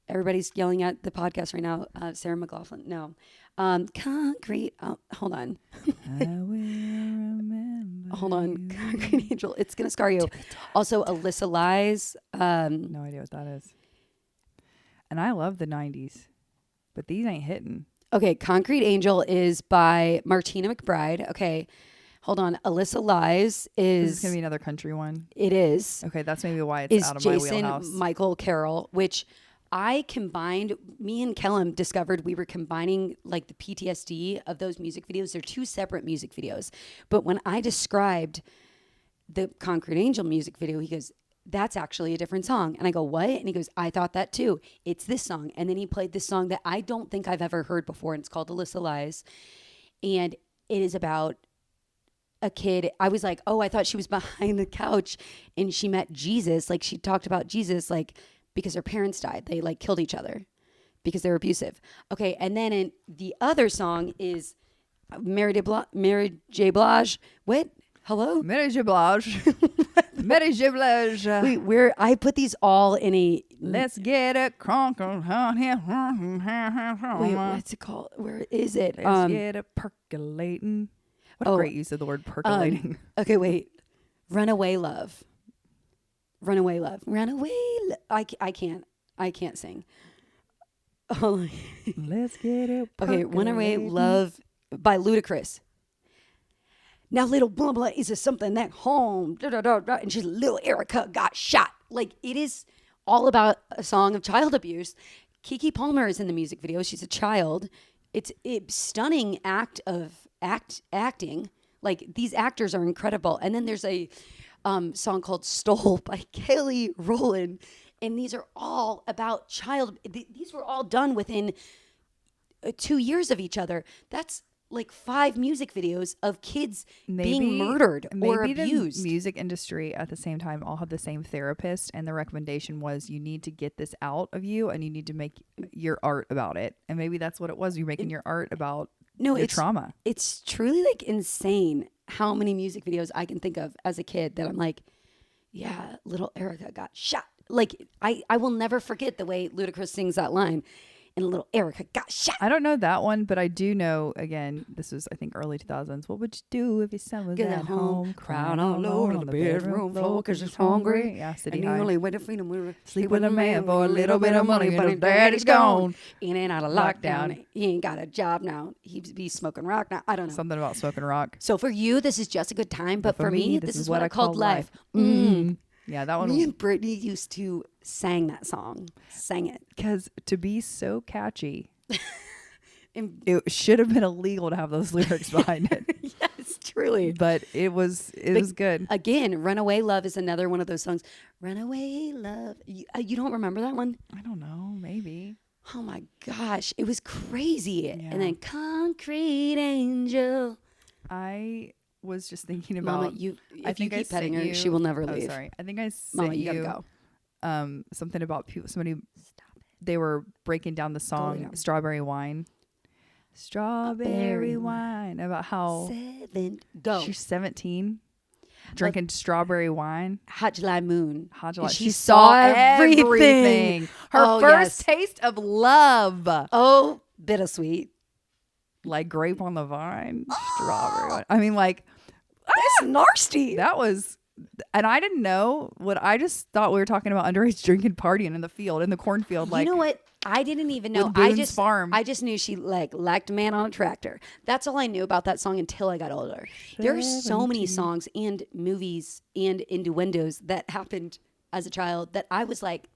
Everybody's yelling at the podcast right now. Sarah McLachlan. No. Concrete. Hold on. I will remember. Hold on. Concrete Angel. It's going to scar you. Also, Alyssa Lies. No idea what that is. And I love the 90s, but these ain't hitting. Okay, Concrete Angel is by Martina McBride. Okay, hold on. Alyssa Lies is... This is going to be another country one. It is. Okay, that's maybe why it's out of my wheelhouse. Jason Michael Carroll, which I combined... Me and Kellum discovered we were combining like the PTSD of those music videos. They're two separate music videos. But when I described the Concrete Angel music video, he goes... That's actually a different song. And I go, what? And he goes, I thought that too. It's this song. And then he played this song that I don't think I've ever heard before. And it's called Alyssa Lies. And it is about a kid. I was like, oh, I thought she was behind the couch and she met Jesus. Like she talked about Jesus, like because her parents died. They like killed each other because they were abusive. Okay. And then in the other song is Mary J. Blige. What? Hello? Mary J. Blige. Mary J. Blige. Wait, I put these all in a... Let's get it crunk. Wait, what's it called? Where is it? Let's get it percolating. What a great use of the word percolating. Okay, wait. Runaway Love. Runaway Love. Runaway Love. I can't sing. Oh. Let's get it percolating. Okay, Runaway Love by Ludacris. Now little blah blah is something that home and just little Erica got shot. Like it is all about a song of child abuse. Keke Palmer is in the music video. She's a child. It's a stunning act of acting. Like these actors are incredible. And then there's a song called "Stole" by Kelly Rowland, and these are all about child. These were all done within 2 years of each other. That's like 5 music videos of kids maybe, being murdered or maybe abused. The music industry at the same time all had the same therapist, and the recommendation was you need to get this out of you and you need to make your art about it. And maybe that's what it was. You're making your art about your trauma. It's truly like insane how many music videos I can think of as a kid that I'm like, yeah, little Erica got shot. Like I will never forget the way Ludacris sings that line. And little Erica got shot. I don't know that one, but I do know, again, this was, I think, early 2000s. What would you do if your son was at home crying all over the bedroom floor because he's hungry? Yeah, City and High. The only way to feed him Sleep with a man for a little bit of money, but his daddy's gone. In and out of lockdown. He ain't got a job now. He'd be smoking rock now. I don't know. Something about smoking rock. So for you, this is just a good time. But for me, this is what I called life. Yeah, that one. Me and Brittany used to sang that song. Sang it. Because to be so catchy, it should have been illegal to have those lyrics behind it. Yes, truly. But it was good. Again, Runaway Love is another one of those songs. Runaway Love. You don't remember that one? I don't know. Maybe. Oh my gosh. It was crazy. Yeah. And then Concrete Angel. I was just thinking about. Mama, if you keep petting her, she will never leave. Sorry. I think I sent Mama, you gotta go. Something about people. Somebody. They were breaking down the song "Strawberry Wine." Strawberry wine, about how she's 17, drinking strawberry wine. Hot July Moon. Hot July. She saw everything. Her first taste of love. Oh, bittersweet. Like grape on the vine. Strawberry wine. I mean, like, that's nasty. That was, and I didn't know what, I just thought we were talking about underage drinking, partying in the field, in the cornfield. Like, you know what? I didn't even know. I just knew she liked a man on a tractor. That's all I knew about that song until I got older. There are so many songs and movies and innuendos that happened as a child that I was like,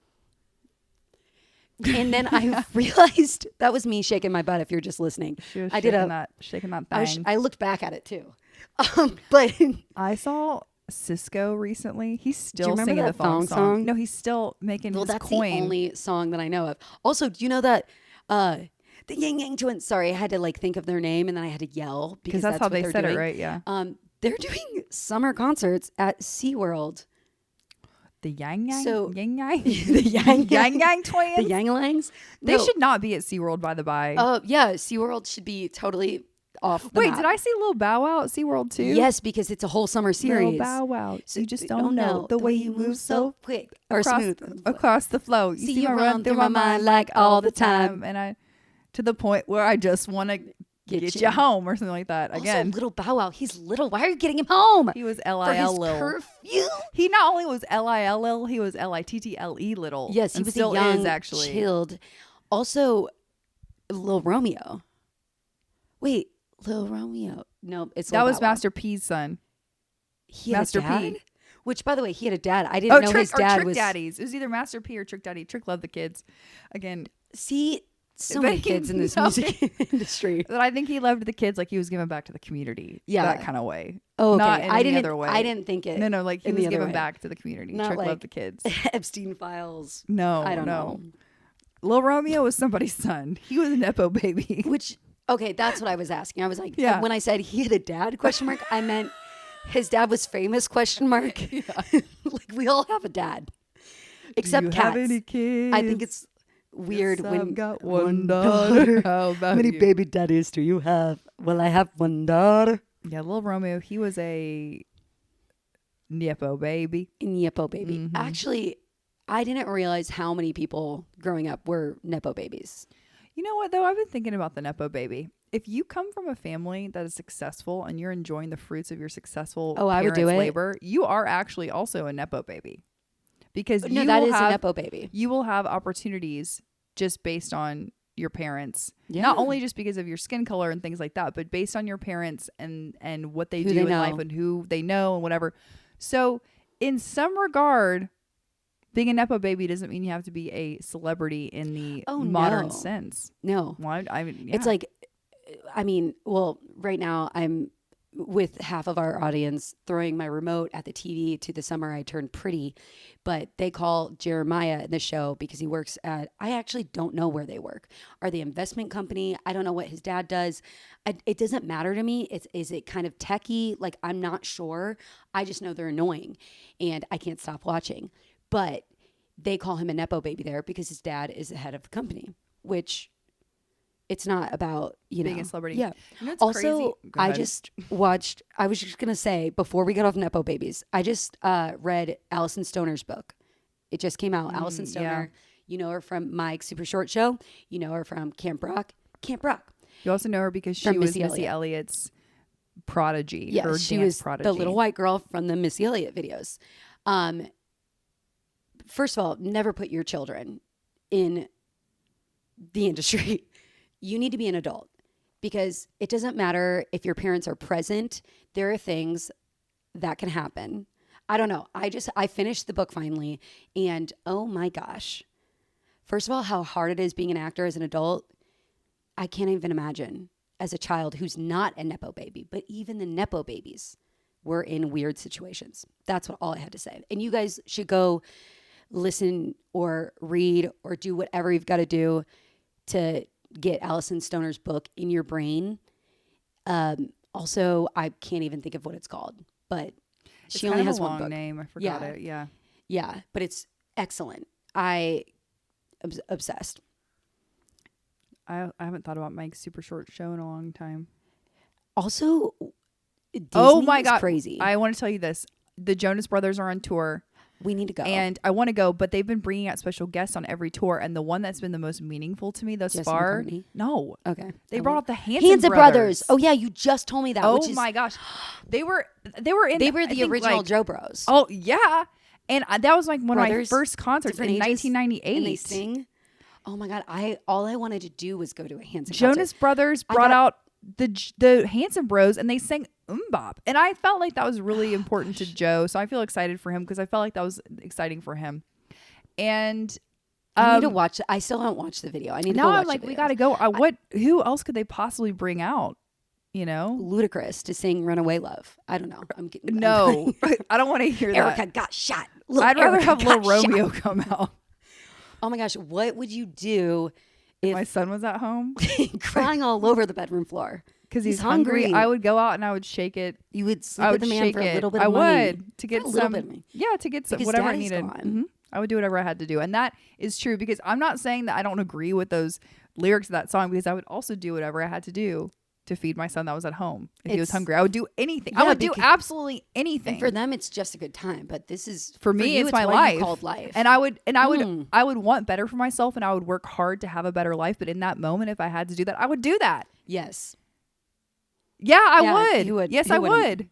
and then I realized that was me shaking my butt. If you're just listening, I did shaking that thing. I looked back at it too, but I saw Cisco recently. He's still do you singing that the thong song. No, he's still making his that's coin. The only song that I know of. Also, do you know that the Yang Yang Twins? Sorry, I had to think of their name and then I had to yell because that's how they said doing. it, right? Yeah. They're doing summer concerts at SeaWorld. The Yang Yang? So, Yang Yang? The Yang Yang Twins? The Yang Langs? They should not be at SeaWorld, by the by. Oh, yeah. SeaWorld should be totally off the Wait, map. did I see Lil Bow Wow at SeaWorld too? Yes, because it's a whole summer series. Lil Bow Wow. So you just don't know the way you move so quick or smooth. Across the flow. You see me run through my mind like all the time. And I, to the point where I just want to get you home or something like that. Again, also, Little Bow Wow, he's little. Why are you getting him home? He was L-I-L Lil. Curfew? He not only was L-I-L Lil, he was L-I-T-T-L-E Little. Yes, he was still young, is actually chilled. Also, Lil Romeo. Wait, Lil Romeo. No, it's Lil that was Bow Wow. Master P's son. He had Master a dad? P. Which, by the way, he had a dad. I didn't know his dad Trick was. Daddies. It was either Master P or Trick Daddy. Trick loved the kids. Again, see. So many kids in this music industry. But I think he loved the kids like he was giving back to the community. Yeah. That kind of way. Oh, okay. Not in any other way. I didn't think it. No, like he was giving back to the community. Not Trick like loved the kids. Epstein files. No, I don't know. Lil Romeo was somebody's son. He was a Nepo baby. Which, okay, that's what I was asking. I was like, when I said he had a dad, question mark, I meant his dad was famous, question mark. Yeah. Like we all have a dad. Except do you cats. Have any kids? I think it's weird yes, when I've got one daughter. How about How many you? baby daddies do you have? Well, I have one daughter. Yeah, Lil Romeo, he was a Nepo baby. Nepo baby. Mm-hmm. Actually, I didn't realize how many people growing up were Nepo babies. You know what, though? I've been thinking about the Nepo baby. If you come from a family that is successful and you're enjoying the fruits of your successful parents' labor, you are actually also a Nepo baby. Because no, that is a Nepo baby. You will have opportunities just based on your parents. Yeah. Not only just because of your skin color and things like that, but based on your parents and what they do in life and who they know and whatever. So in some regard, being a Nepo baby doesn't mean you have to be a celebrity in the modern sense. No. Well, I mean, yeah. It's like, I mean, well, right now I'm with half of our audience throwing my remote at the TV to the summer I turned pretty, but they call Jeremiah in the show because he works at, I actually don't know where they work. Are they investment company? I don't know what his dad does. It doesn't matter to me. Is it kind of techie? Like, I'm not sure. I just know they're annoying and I can't stop watching. But they call him a Nepo baby there because his dad is the head of the company, which it's not about, being a celebrity. Yeah. You know what's Also, crazy? I just watched, I was just going to say, before we get off Nepo babies, I just read Allison Stoner's book. It just came out. Allison Stoner, you know her from Mike's Super Short Show. You know her from Camp Rock. Camp Rock. You also know her because she was Missy Elliott's prodigy. Yeah, her she dance was prodigy. the little white girl from the Missy Elliott videos. First of all, never put your children in the industry. You need to be an adult because it doesn't matter if your parents are present. There are things that can happen. I don't know. I finished the book finally, and oh my gosh. First of all, how hard it is being an actor as an adult. I can't even imagine as a child who's not a Nepo baby, but even the Nepo babies were in weird situations. That's all I had to say. And you guys should go listen or read or do whatever you've got to do to get Allison Stoner's book in your brain. Also, I can't even think of what it's called, but she only has one book. Name. I forgot it. Yeah. Yeah, but it's excellent. I am obsessed. I haven't thought about Mike's Super Short Show in a long time. Also, Disney oh my God, crazy. I want to tell you this. The Jonas Brothers are on tour. We need to go. And I want to go, but they've been bringing out special guests on every tour. And the one that's been the most meaningful to me thus Jesse far. McCartney? No. Okay. They brought out the Hanson Brothers. Oh yeah, you just told me that. Oh my gosh. They were the original Joe Bros. Oh yeah. And that was like one of my first concerts in ages, 1998. And they sing. Oh my God. All I wanted to do was go to a Hanson Jonas concert. Brothers brought out the Hanson Bros and they sang Bop. And I felt like that was really important to Joe. So I feel excited for him because I felt like that was exciting for him. And I need to watch. I still haven't watched the video. I need to go watch I'm like, the we videos. got to go. Who else could they possibly bring out? You know, Ludacris to sing "Runaway Love." I don't know. No, I don't want to hear that. Erica got shot. I'd rather have Lil Romeo come out. Oh my gosh, what would you do if my son was at home crying all over the bedroom floor because he's hungry? I would go out and I would shake it. You would sleep with the man for a little bit of money. I would to get some. To get some whatever I needed. Mm-hmm. I would do whatever I had to do, and that is true because I'm not saying that I don't agree with those lyrics of that song because I would also do whatever I had to do to feed my son that was at home. If he was hungry, I would do anything. Yeah, I would do absolutely anything. And for them, it's just a good time. But this is for me. It's my life. Called life. And I would want better for myself, and I would work hard to have a better life. But in that moment, if I had to do that, I would do that. Yes. Yeah, I would. You would. Yes, I would.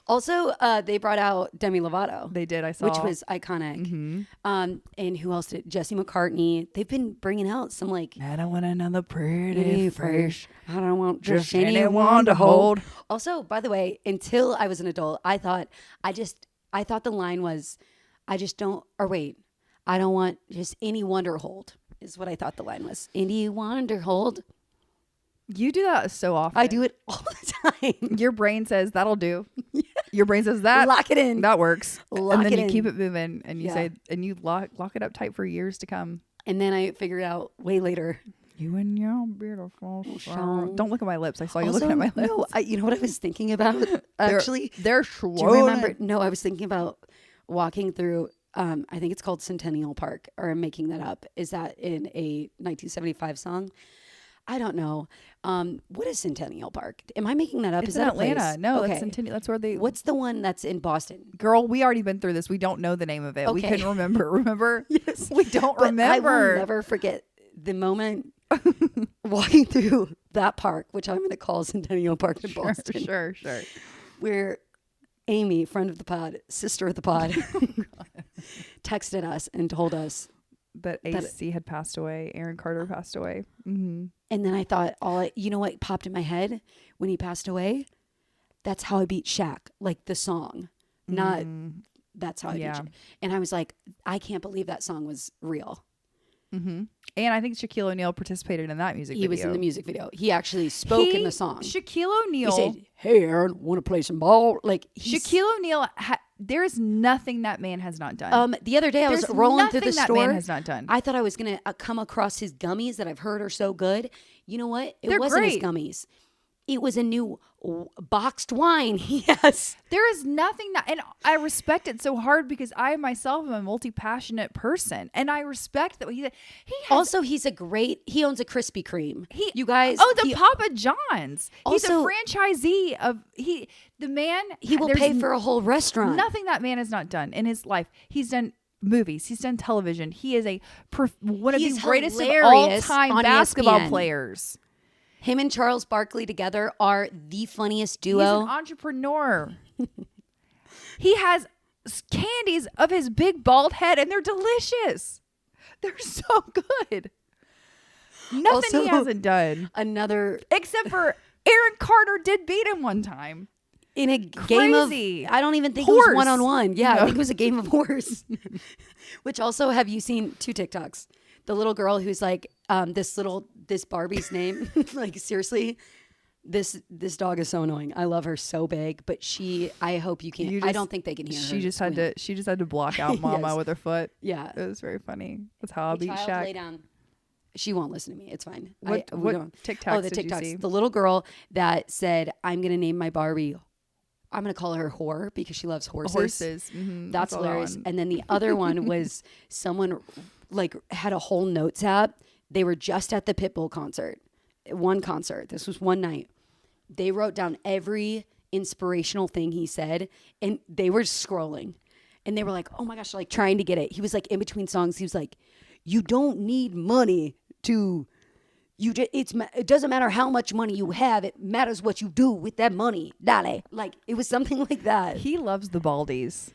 Also, they brought out Demi Lovato. They did. I saw, which was iconic. Mm-hmm. And who else did? Jesse McCartney. They've been bringing out some like. I don't want another pretty face. I don't want just anyone to hold. Also, by the way, until I was an adult, I thought the line was, I don't want just any wonder hold. Is what I thought the line was. Any wonder hold. You do that so often. I do it all the time. Your brain says that'll do. Your brain says that. Lock it in. That works. Lock and then it you in. keep it moving and you say, and you lock it up tight for years to come. And then I figured out way later. You and your beautiful song. Don't look at my lips. I saw you looking at my lips. No, you know what I was thinking about? Actually, they're do you remember? No, I was thinking about walking through. I think it's called Centennial Park, or I'm making that up. Is that in a 1975 song? I don't know. What is Centennial Park? Am I making that up? It's is that Atlanta? Place? No, okay. that's Centennial. That's where they. What's the one that's in Boston? Girl, we already been through this. We don't know the name of it. Okay. We couldn't remember. Remember? Yes, we don't remember. I will never forget the moment walking through that park, which I'm going to call Centennial Park in Boston. Sure. Where Amy, friend of the pod, sister of the pod, texted us and told us that AC had passed away. Aaron Carter passed away. Mm-hmm. And then I thought, you know what popped in my head when he passed away? That's How I Beat Shaq, like the song, not That's How I Beat Shaq. And I was like, I can't believe that song was real. Mm-hmm. And I think Shaquille O'Neal participated in that music video. He was in the music video. He actually spoke in the song. Shaquille O'Neal. He said, "Hey, Aaron, want to play some ball?" Like Shaquille O'Neal. There's nothing that man has not done. The other day I was rolling through the store. That man has not done. I thought I was gonna come across his gummies that I've heard are so good. You know what? It They're wasn't great. his gummies. It was a new boxed wine. Yes. There is nothing that, and I respect it so hard because I myself am a multi-passionate person, and I respect that he has. Also, he owns a Krispy Kreme. You guys. Oh, the he, Papa John's. He's also, a franchisee of the man. He will pay for a whole restaurant. Nothing that man has not done in his life. He's done movies. He's done television. He is one of the greatest of all time basketball ESPN. Players. Him and Charles Barkley together are the funniest duo. He's an entrepreneur. He has candies of his big bald head, and they're delicious. They're so good. Nothing Also, he hasn't done. Except for Aaron Carter did beat him one time. In a game of, I don't even think it was one-on-one. Yeah, no. I think it was a game of horse. Which also, have you seen 2 TikToks? The little girl who's like, this Barbie's name. Like, seriously, this dog is so annoying. I love her so big, but I hope you can't. I don't think they can hear her. She just had to block out Mama Yes. with her foot. Yeah. It was very funny. That's how I'll beat Shaq. Lay down. She won't listen to me. It's fine. What TikToks the did TikToks. you see? The little girl that said, "I'm going to name my Barbie. I'm going to call her Whore because she loves horses." Mm-hmm. That's hilarious. And then the other one was someone like had a whole notes app. They were just at the Pitbull concert. One concert. This was one night. They wrote down every inspirational thing he said, and they were scrolling. And they were like, "Oh my gosh," like trying to get it. He was like in between songs. He was like, "You don't need money to, it doesn't matter how much money you have. It matters what you do with that money. Dale." Like, it was something like that. He loves the Baldies.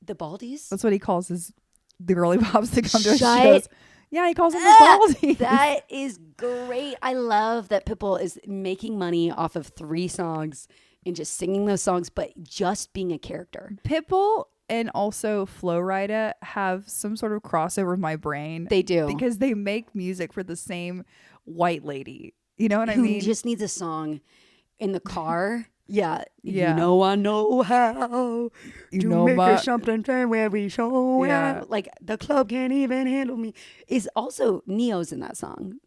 The Baldies? That's what he calls the girly pops that come to his shows. Yeah, he calls them the Baldies. That is great. I love that Pitbull is making money off of 3 songs and just singing those songs, but just being a character. Pitbull and also Flo Rida have some sort of crossover in my brain. They do. Because they make music for the same white lady. You know what I mean? Who just needs a song in the car. Yeah. Yeah. You know I know how to make it something very show. Yeah. Like, the club can't even handle me. Is also Neo's in that song,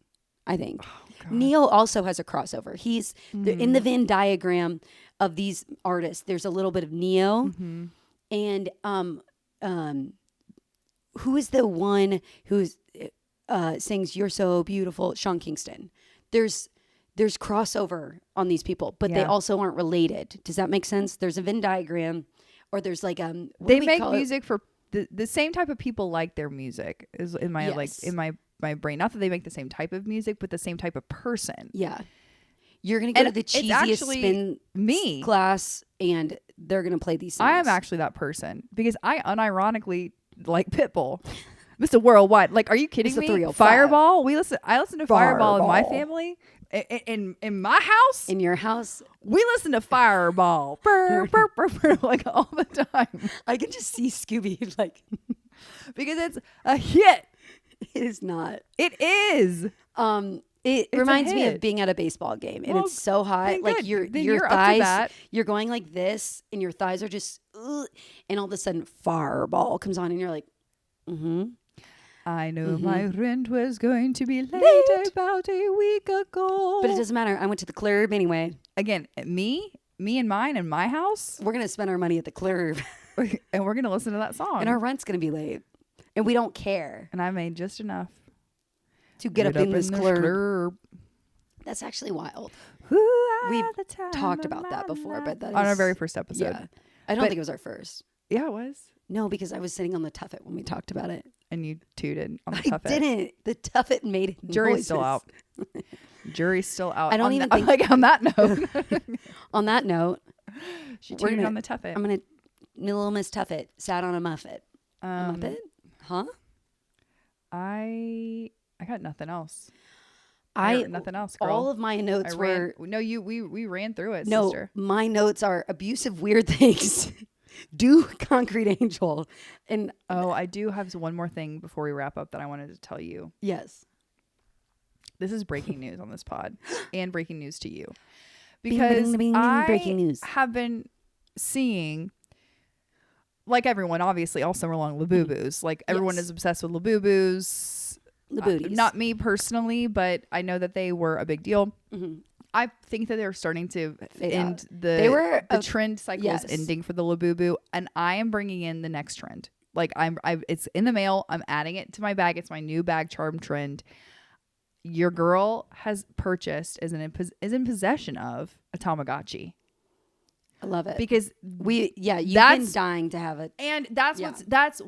I think. Oh, Neo also has a crossover. He's in the Venn diagram of these artists. There's a little bit of Neo. Mm-hmm. And who is the one who sings "You're So Beautiful"? Sean Kingston. There's crossover on these people, but they also aren't related. Does that make sense? There's a Venn diagram, or there's like they make music for the same type of people like their music is in my my brain. Not that they make the same type of music, but the same type of person. Yeah. You're going to go to the cheesiest spin class, and they're going to play these songs. I am actually that person because I unironically like Pitbull. Mr. Worldwide. Like, are you kidding me? Fireball? I listen to Fireball in my family. In my house? In your house? We listen to Fireball. Burr, burr, burr, burr, like all the time. I can just see Scooby like because it's a hit. It is not. It is. It reminds me of being at a baseball game, and it's so hot. Like your thighs, you're going like this, and your thighs are just, and all of a sudden, Fireball comes on, and you're like, I know my rent was going to be late about a week ago. But it doesn't matter. I went to the club anyway. Again, me and mine in my house. We're going to spend our money at the club. And we're going to listen to that song. And our rent's going to be late. And we don't care. And I made just enough to get up in this club. That's actually wild. We've talked about that before, but that is on our very first episode. Yeah. I don't think it was our first. Yeah, it was. No, because I was sitting on the tuffet when we talked about it. And you tooted on the tuffet. I didn't. The tuffet made it. Jury's still out. Jury's still out. I don't even think. Like on that note. On that note, she tooted on the tuffet. I'm gonna little Miss Tuffet sat on a muffet. A muppet? Huh? I got nothing else. Nothing else. Girl. All of my notes were we ran through it. No, sister. My notes are abusive, weird things. Do Concrete Angel, and I do have one more thing before we wrap up that I wanted to tell you. Yes. This is breaking news on this pod and breaking news to you. Bing, Because bing, bing, I breaking news. have been seeing, like everyone, obviously, all summer long, Labubus. Like everyone Yes. is obsessed with Labubus. The booties. Not me personally, but I know that they were a big deal. Mm-hmm. I think that they're starting to Fade end out. the They were the trend cycle yes. is ending for the Labubu, and I am bringing in the next trend. Like it's in the mail. I'm adding it to my bag. It's my new bag charm trend. Your girl has purchased is in possession of a Tamagotchi. I love it. Because you've been dying to have it. And that's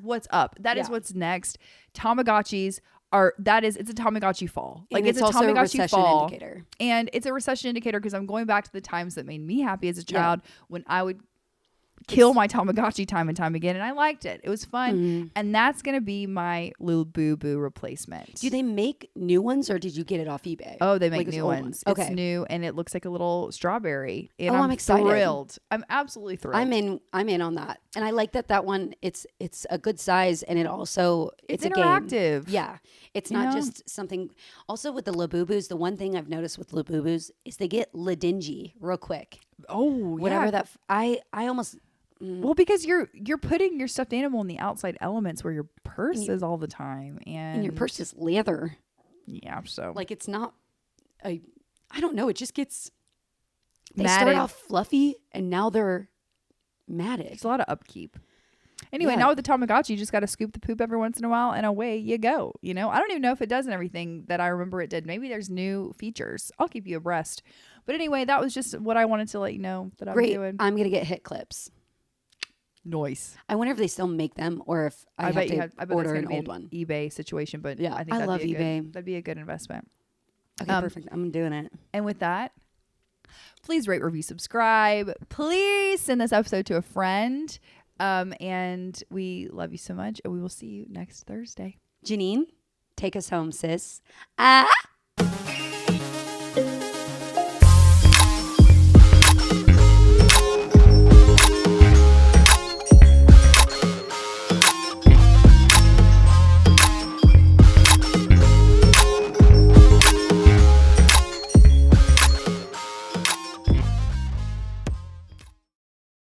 what's up. That is Yeah. what's next. Tamagotchis it's a Tamagotchi fall. Like And it's a also Tamagotchi recession fall. indicator. And it's a recession indicator because I'm going back to the times that made me happy as a child when I would kill my Tamagotchi time and time again, and I liked it. It was fun. Mm-hmm. And that's going to be my little boo-boo replacement. Do they make new ones or did you get it off eBay? Oh, they make Like new old ones. Okay. It's new and it looks like a little strawberry. And I'm excited. Thrilled. I'm absolutely thrilled. I'm in on that. And I like that one it's a good size and it also it's a interactive. Game. Yeah. It's not just something. Also with the Labubus, the one thing I've noticed with Labubus is they get ladingy real quick. Oh, Whatever yeah. that I almost Well, because you're putting your stuffed animal in the outside elements where your purse is all the time, and your purse is leather. Yeah, so Like it's not I don't know. It just gets. They matted. start off fluffy and now they're matted. It's a lot of upkeep. Anyway, Yeah. now with the Tamagotchi, you just got to scoop the poop every once in a while, and away you go. You know, I don't even know if it does everything that I remember it did. Maybe there's new features. I'll keep you abreast. But anyway, that was just what I wanted to let you know that I'm Great. doing. I'm gonna get hit clips. Noise. I wonder if they still make them or if I bet have to order it's an gonna be old one. eBay situation, but Yeah, I think I love eBay. That'd be a good investment. Okay, perfect. I'm doing it. And with that, please rate, review, subscribe. Please send this episode to a friend. And we love you so much, and we will see you next Thursday. Janine, take us home, sis. Ah.